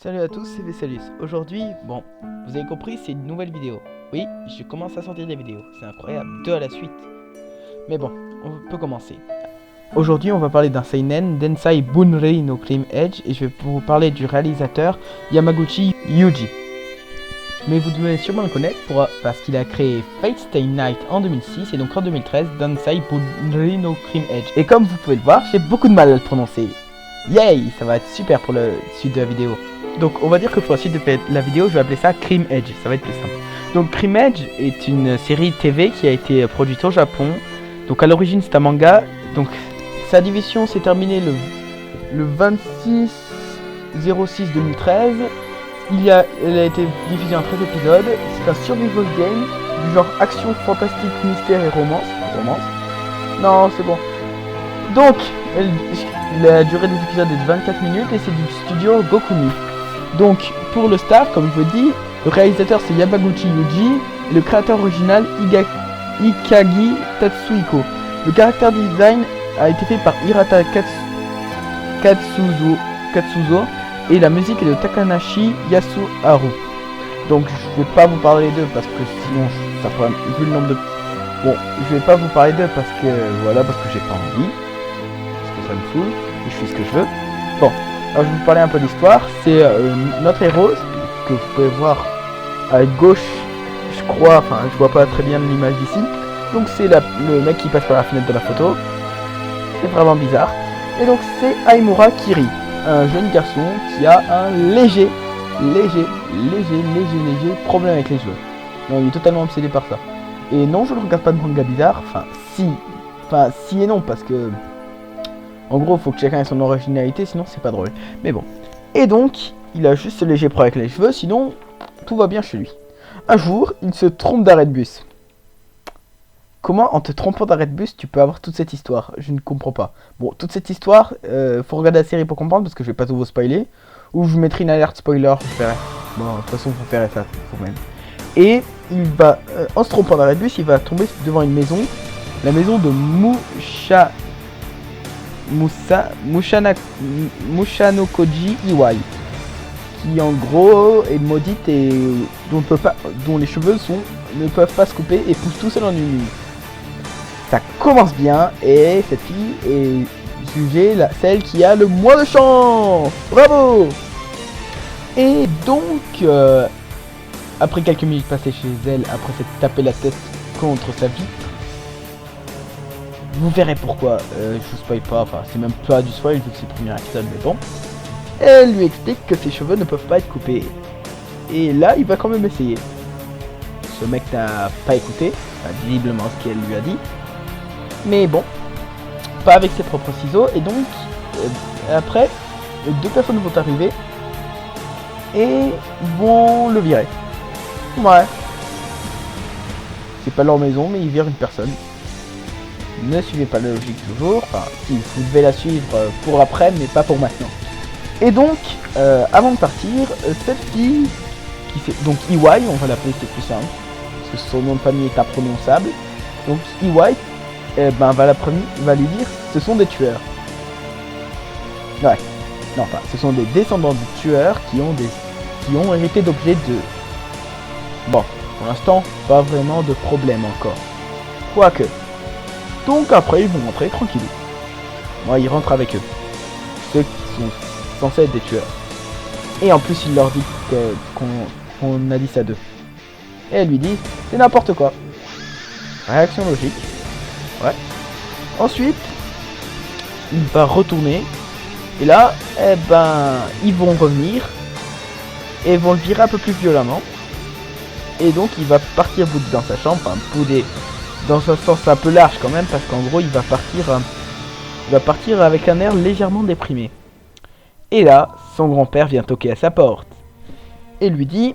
Salut à tous, c'est Vessalus. Aujourd'hui, bon, vous avez compris, c'est une nouvelle vidéo. Oui, je commence à sortir des vidéos. C'est incroyable, 2 à la suite. Mais bon, on peut commencer. Aujourd'hui, on va parler d'un seinen, Densai Bunrei no Cream Edge, et je vais vous parler du réalisateur Yamaguchi Yuji. Mais vous devez sûrement le connaître parce qu'il a créé Fate Stay Night en 2006 et donc en 2013 Densai Bunrei no Cream Edge. Et comme vous pouvez le voir, j'ai beaucoup de mal à le prononcer. Yay, ça va être super pour la suite de la vidéo. Donc on va dire que pour la suite de la vidéo, je vais appeler ça Cream Edge, ça va être plus simple. Donc Cream Edge est une série TV qui a été produite au Japon. Donc à l'origine c'est un manga. Donc sa division s'est terminée le 26/06/2013. Elle a été diffusée en 13 épisodes. C'est un survival game du genre action, fantastique, mystère et romance. Non, c'est bon. Donc, la durée des épisodes est de 24 minutes et c'est du studio Gokumi. Donc, pour le staff, comme je vous dis, le réalisateur c'est Yamaguchi Yuji et le créateur original Ikagi Tatsuhiko. Le character design a été fait par Hirata Katsuzo et la musique est de Takanashi Yasuharu. Donc, je vais pas vous parler d'eux parce que sinon, ça pourrait, vu le nombre de... Bon, je vais pas vous parler d'eux parce que, voilà, parce que j'ai pas envie. Parce que ça me saoule et je fais ce que je veux. Bon. Alors je vais vous parler un peu d'histoire. C'est notre héros que vous pouvez voir à gauche, je crois, enfin je vois pas très bien l'image d'ici. Donc c'est le mec qui passe par la fenêtre de la photo. C'est vraiment bizarre. Et donc c'est Aimura Kiri, un jeune garçon qui a un léger problème avec les cheveux. Non, il est totalement obsédé par ça. Et non, je ne regarde pas de manga bizarre. Enfin si et non, parce que en gros, il faut que chacun ait son originalité, sinon c'est pas drôle. Mais bon. Et donc, il a juste ce léger problème avec les cheveux, sinon tout va bien chez lui. Un jour, il se trompe d'arrêt de bus. Comment, en te trompant d'arrêt de bus, tu peux avoir toute cette histoire? Je ne comprends pas. Bon, toute cette histoire, faut regarder la série pour comprendre, parce que je vais pas tout vous spoiler. Ou je vous mettrai une alerte spoiler, vous verrez. Bon, de toute façon, vous verrez ça vous-même. Et il va, en se trompant d'arrêt de bus, il va tomber devant une maison. La maison de Mushanokoji Iwai, qui en gros est maudite et dont les cheveux ne peuvent pas se couper et poussent tout seul en une nuit. Ça commence bien et cette fille est jugée celle qui a le moins de chance. Bravo. Et donc après quelques minutes passées chez elle, après s'être tapé la tête contre sa vitre, vous verrez pourquoi, je vous spoil pas, enfin c'est même pas du spoil vu que c'est le premier épisode, mais bon. Elle lui explique que ses cheveux ne peuvent pas être coupés. Et là, il va quand même essayer. Ce mec n'a pas écouté, visiblement ce qu'elle lui a dit. Mais bon, pas avec ses propres ciseaux, et donc, après, deux personnes vont arriver et vont le virer. Ouais. C'est pas leur maison, mais ils virent une personne. Ne suivez pas la logique toujours, enfin si vous devez la suivre pour après mais pas pour maintenant. Et donc avant de partir, cette fille qui fait donc Iwai, on va l'appeler, c'est plus simple parce que son nom de famille est imprononçable. Donc Iwai va lui dire ce sont des tueurs. Ouais. Non, enfin ce sont des descendants de tueurs qui ont hérité d'objets de... Bon, pour l'instant, pas vraiment de problème encore. Quoique. Donc après ils vont rentrer tranquillou. Moi, ils rentrent avec eux. Ceux qui sont censés être des tueurs. Et en plus il leur dit qu'on a dit ça d'eux. Et elle lui dit c'est n'importe quoi. Réaction logique. Ouais. Ensuite il va retourner. Et là ils vont revenir. Et vont le virer un peu plus violemment. Et donc il va partir bouder dans sa chambre. Enfin bouder dans un sens un peu large quand même, parce qu'en gros il va partir avec un air légèrement déprimé. Et là, son grand-père vient toquer à sa porte et lui dit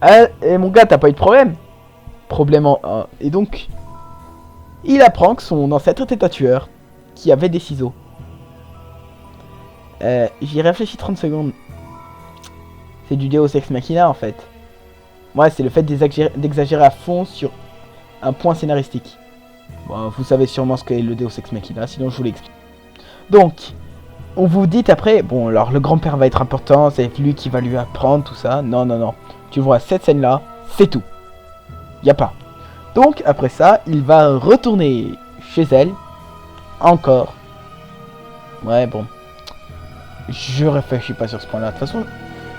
mon gars, t'as pas eu de problème? Et donc il apprend que son ancêtre était un tueur qui avait des ciseaux. J'y réfléchis 30 secondes. C'est du Deus Ex Machina en fait. Ouais, c'est le fait d'exagérer à fond sur un point scénaristique. Bon, vous savez sûrement ce qu'est le Deus Ex Machina, sinon je vous l'explique. Donc, on vous dit après, bon alors le grand-père va être important, c'est lui qui va lui apprendre tout ça. Non, non, non. Tu vois cette scène-là, c'est tout. Y a pas. Donc après ça, il va retourner chez elle. Encore. Ouais, bon. Je réfléchis pas sur ce point-là. De toute façon,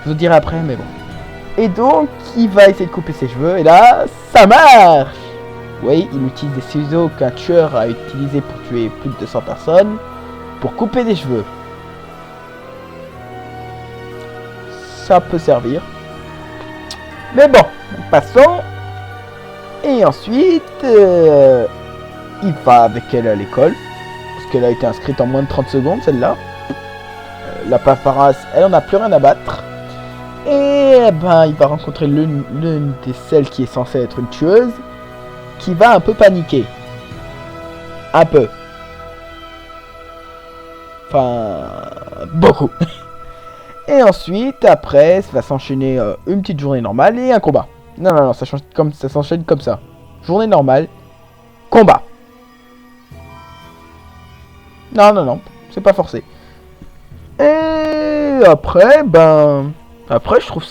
je vous dirai après, mais bon. Et donc, il va essayer de couper ses cheveux. Et là, ça marche. Oui, il utilise des ciseaux qu'un tueur a utilisé pour tuer plus de 200 personnes. Pour couper des cheveux. Ça peut servir. Mais bon, passons. Et ensuite, il va avec elle à l'école. Parce qu'elle a été inscrite en moins de 30 secondes, celle-là. La paparazzi, elle en a plus rien à battre. Et ben, il va rencontrer l'une de celles qui est censée être une tueuse. Qui va un peu paniquer. Un peu. Enfin, beaucoup. Et ensuite, après, ça va s'enchaîner une petite journée normale et un combat. Non, non, non, ça s'enchaîne comme ça. Journée normale, combat. Non, non, non, c'est pas forcé. Et après, ben... Après, je trouve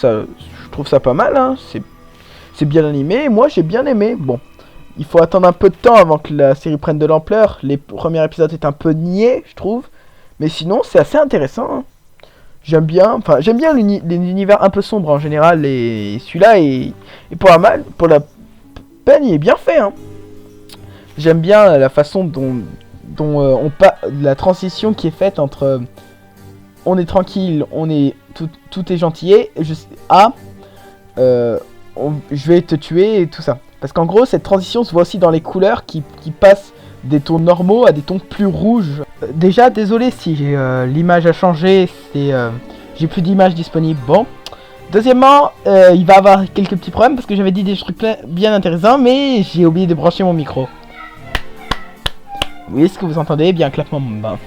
ça pas mal, hein. C'est bien animé, moi j'ai bien aimé. Bon, il faut attendre un peu de temps avant que la série prenne de l'ampleur. Les premiers épisodes étaient un peu niais, je trouve. Mais sinon, c'est assez intéressant, hein. J'aime bien l'univers un peu sombre en général, et celui-là est pour la peine, il est bien fait, hein. J'aime bien la façon dont la transition qui est faite entre on est tranquille, tout est gentillet, je vais te tuer et tout ça. Parce qu'en gros, cette transition se voit aussi dans les couleurs qui passent des tons normaux à des tons plus rouges. Déjà, désolé si l'image a changé, j'ai plus d'images disponibles. Bon. Deuxièmement, il va avoir quelques petits problèmes parce que j'avais dit des trucs bien intéressants, mais j'ai oublié de brancher mon micro. Oui, ce que vous entendez, bien claquement mon bain.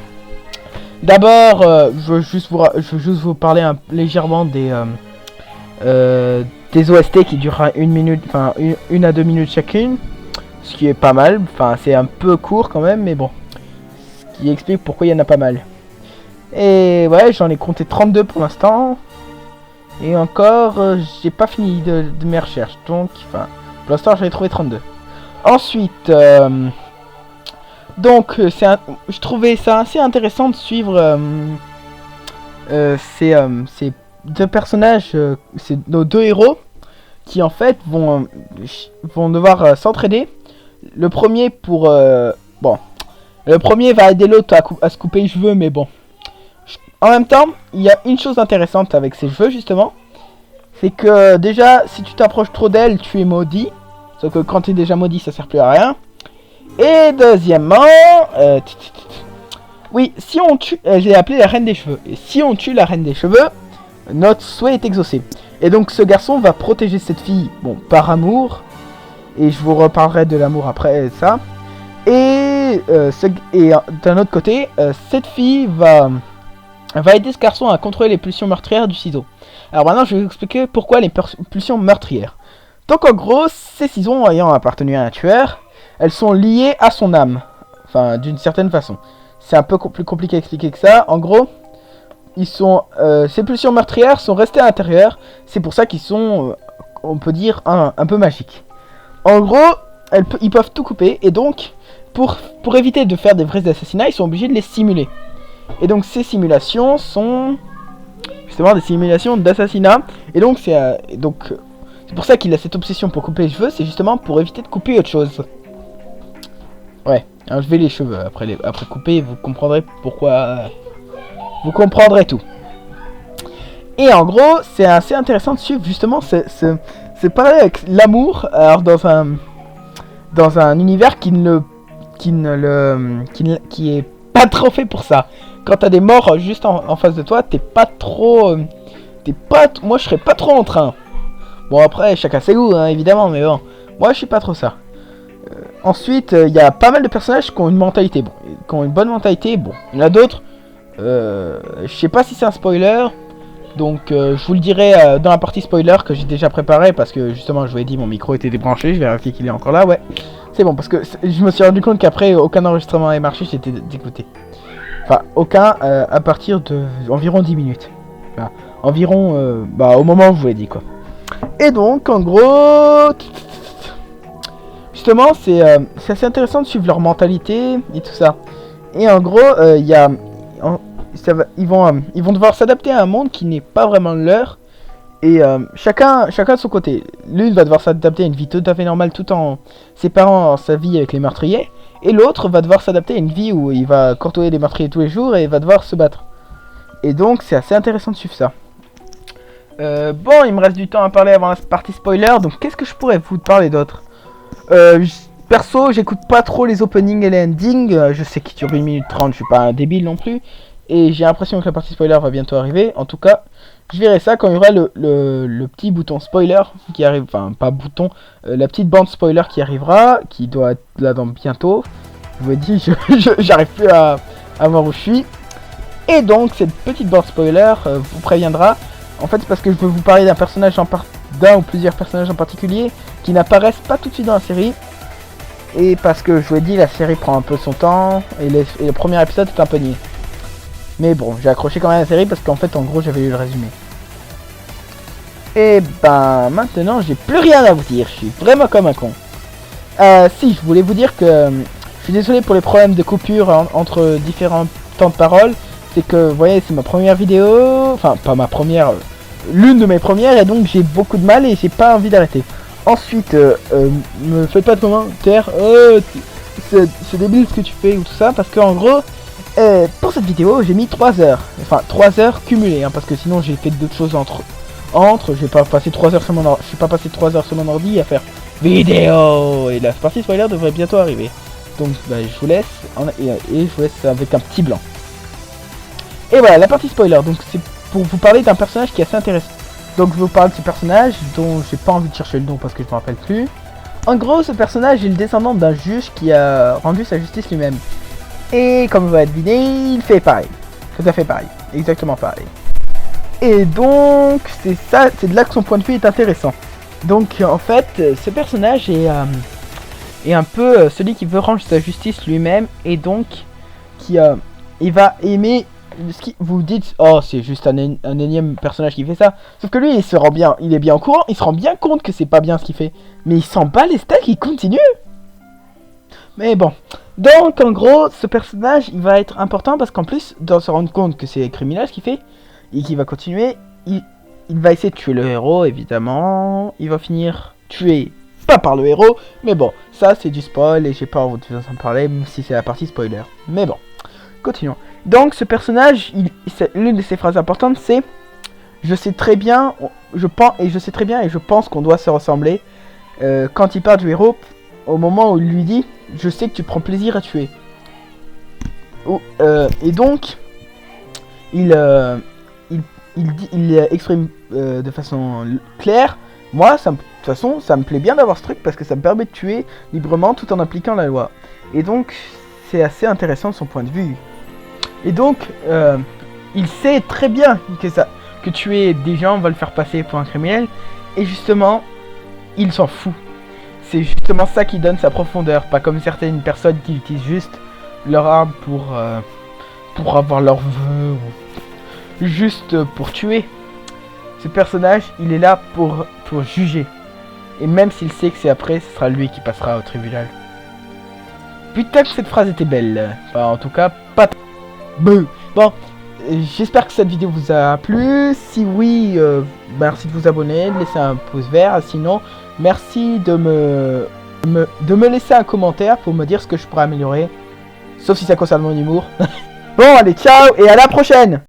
D'abord, je veux juste vous parler légèrement des OST qui durera 1 minute, enfin 1 à 2 minutes chacune. Ce qui est pas mal, enfin c'est un peu court quand même, mais bon. Ce qui explique pourquoi il y en a pas mal. Et ouais, j'en ai compté 32 pour l'instant. Et encore, j'ai pas fini de mes recherches. Donc, enfin, pour l'instant j'en ai trouvé 32. Ensuite, donc, je trouvais ça assez intéressant de suivre ces deux personnages, nos deux héros, qui en fait vont devoir s'entraider. Le premier le premier va aider l'autre à se couper les cheveux, mais bon. En même temps, il y a une chose intéressante avec ses cheveux, justement. C'est que déjà, si tu t'approches trop d'elle, tu es maudit. Sauf que quand tu es déjà maudit, ça sert plus à rien. Et deuxièmement, oui, si on tue, j'ai appelé la reine des cheveux. Et si on tue la reine des cheveux, notre souhait est exaucé. Et donc ce garçon va protéger cette fille, bon, par amour. Et je vous reparlerai de l'amour après ça. Et d'un autre côté, cette fille va aider ce garçon à contrôler les pulsions meurtrières du ciseau. Alors maintenant, je vais vous expliquer pourquoi les pulsions meurtrières. Donc en gros, ces ciseaux ayant appartenu à un tueur, elles sont liées à son âme. Enfin, d'une certaine façon. C'est un peu plus compliqué à expliquer que ça. En gros, ces pulsions meurtrières sont restées à l'intérieur. C'est pour ça qu'ils sont, on peut dire, un peu magiques. En gros, ils peuvent tout couper. Et donc, pour éviter de faire des vrais assassinats, ils sont obligés de les simuler. Et donc, ces simulations sont justement des simulations d'assassinat. Et donc, c'est pour ça qu'il a cette obsession pour couper les cheveux. C'est justement pour éviter de couper autre chose. Ouais, alors je vais les cheveux après couper, vous comprendrez pourquoi. Vous comprendrez tout. Et en gros, c'est assez intéressant de suivre justement c'est pareil avec l'amour, alors dans un univers qui est pas trop fait pour ça. Quand t'as des morts juste en face de toi, t'es pas trop, moi je serais pas trop en train. Bon après, chacun ses goûts, hein, évidemment, mais bon, moi je suis pas trop ça. Ensuite, il y a pas mal de personnages qui ont une mentalité, qui ont une bonne mentalité. Bon, il y en a d'autres. Je sais pas si c'est un spoiler, donc je vous le dirai dans la partie spoiler que j'ai déjà préparé parce que justement je vous ai dit mon micro était débranché, je vais vérifier qu'il est encore là, ouais. C'est bon parce que je me suis rendu compte qu'après aucun enregistrement n'avait marché, j'étais dégoûté. Enfin, aucun à partir de environ 10 minutes. Enfin, environ, au moment où je vous l'ai dit, quoi. Et donc, en gros... Justement, c'est assez intéressant de suivre leur mentalité et tout ça. Et en gros, il y a... ils vont devoir s'adapter à un monde qui n'est pas vraiment leur. Et chacun de son côté. L'une va devoir s'adapter à une vie tout à fait normale tout en séparant sa vie avec les meurtriers. Et l'autre va devoir s'adapter à une vie où il va côtoyer des meurtriers tous les jours et va devoir se battre. Et donc c'est assez intéressant de suivre ça. Bon, il me reste du temps à parler avant la partie spoiler. Donc qu'est-ce que je pourrais vous parler d'autre? Perso, j'écoute pas trop les openings et les endings. Je sais qu'ils durent 1 minute 30, je suis pas un débile non plus. Et j'ai l'impression que la partie spoiler va bientôt arriver. En tout cas, je verrai ça quand il y aura le petit bouton spoiler qui arrive. Enfin, pas bouton, la petite bande spoiler qui arrivera, qui doit être là dans bientôt. Je vous ai dit, j'arrive plus à voir où je suis. Et donc, cette petite bande spoiler vous préviendra. En fait, c'est parce que je veux vous parler d'un personnage d'un ou plusieurs personnages en particulier qui n'apparaissent pas tout de suite dans la série. Et parce que je vous ai dit, la série prend un peu son temps et le premier épisode est un peu niais. Mais bon, j'ai accroché quand même à la série parce qu'en fait, en gros, j'avais lu le résumé. Et ben, maintenant, j'ai plus rien à vous dire. Je suis vraiment comme un con. Si, je voulais vous dire que je suis désolé pour les problèmes de coupure entre différents temps de parole. C'est que, vous voyez, c'est ma première vidéo. Enfin, pas ma première. L'une de mes premières. Et donc, j'ai beaucoup de mal et j'ai pas envie d'arrêter. Ensuite, me faites pas de commentaires. C'est débile ce que tu fais ou tout ça. Parce qu'en gros... pour cette vidéo, j'ai mis 3 heures. Enfin, 3 heures cumulées, hein, parce que sinon j'ai fait d'autres choses entre. J'ai pas passé 3 heures sur mon ordi. Je suis pas passé 3 heures sur mon ordi à faire vidéo. Et la partie spoiler devrait bientôt arriver. Donc, je vous laisse. Et je vous laisse avec un petit blanc. Et voilà, la partie spoiler. Donc, c'est pour vous parler d'un personnage qui est assez intéressant. Donc, je vous parle de ce personnage dont j'ai pas envie de chercher le nom parce que je me rappelle plus. En gros, ce personnage est le descendant d'un juge qui a rendu sa justice lui-même. Et comme vous l'avez deviné, il fait pareil. Tout à fait pareil. Exactement pareil. Et donc, c'est ça, c'est de là que son point de vue est intéressant. Donc, en fait, ce personnage est un peu celui qui veut rendre sa justice lui-même. Et donc, il va aimer... Vous dites, oh, c'est juste un énième personnage qui fait ça. Sauf que lui, il est bien au courant. Il se rend bien compte que c'est pas bien ce qu'il fait. Mais il s'en bat les steaks, il continue. Mais bon... Donc en gros, ce personnage il va être important parce qu'en plus, de se rendre compte que c'est criminel ce qu'il fait et qu'il va continuer, il va essayer de tuer le héros évidemment. Il va finir tué, pas par le héros, mais bon, ça c'est du spoil et j'ai pas envie de vous en parler même si c'est la partie spoiler. Mais bon, continuons. Donc ce personnage, l'une de ses phrases importantes c'est je sais très bien, je pense qu'on doit se ressembler. Quand il parle du héros, au moment où il lui dit je sais que tu prends plaisir à tuer. Et donc il exprime de façon claire, moi de toute façon ça me plaît bien d'avoir ce truc parce que ça me permet de tuer librement tout en appliquant la loi. Et donc c'est assez intéressant de son point de vue. Et donc il sait très bien que tuer des gens va le faire passer pour un criminel. Et justement il s'en fout. C'est justement ça qui donne sa profondeur, pas comme certaines personnes qui utilisent juste leur arme pour avoir leur vœu ou juste pour tuer. Ce personnage, il est là pour juger. Et même s'il sait que c'est après, ce sera lui qui passera au tribunal. Putain que cette phrase était belle. Enfin, en tout cas, pas... Bon, j'espère que cette vidéo vous a plu. Si oui, merci de vous abonner, de laisser un pouce vert. Sinon, merci de me laisser un commentaire pour me dire ce que je pourrais améliorer. Sauf si ça concerne mon humour. Bon, allez, ciao et à la prochaine!